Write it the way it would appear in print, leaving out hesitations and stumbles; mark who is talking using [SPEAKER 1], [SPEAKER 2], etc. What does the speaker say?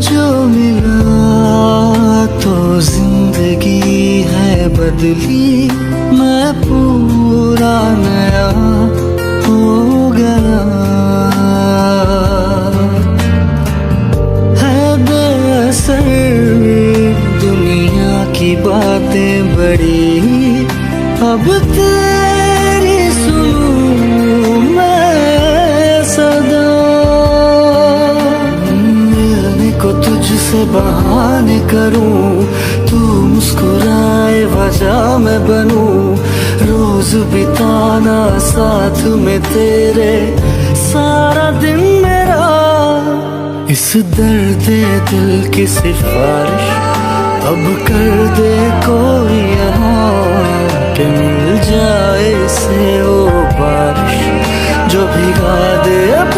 [SPEAKER 1] जो मिला तो जिंदगी है बदली, मैं पूरा नया हो गया। है बेअसर दुनिया की बातें बड़ी, अब तेरी सुनूं मैं सदा। मिलने को तुझसे बहाने करूं, तू मुस्कुराए वजह मैं बनूं। रोज बिताना साथ में तेरे सारा दिन मेरा। इस दर्द दिल की सिफारिश अब कर दे कोई यहाँ, कि मिल जाए इसे वो बारिश जो भिगा दे अब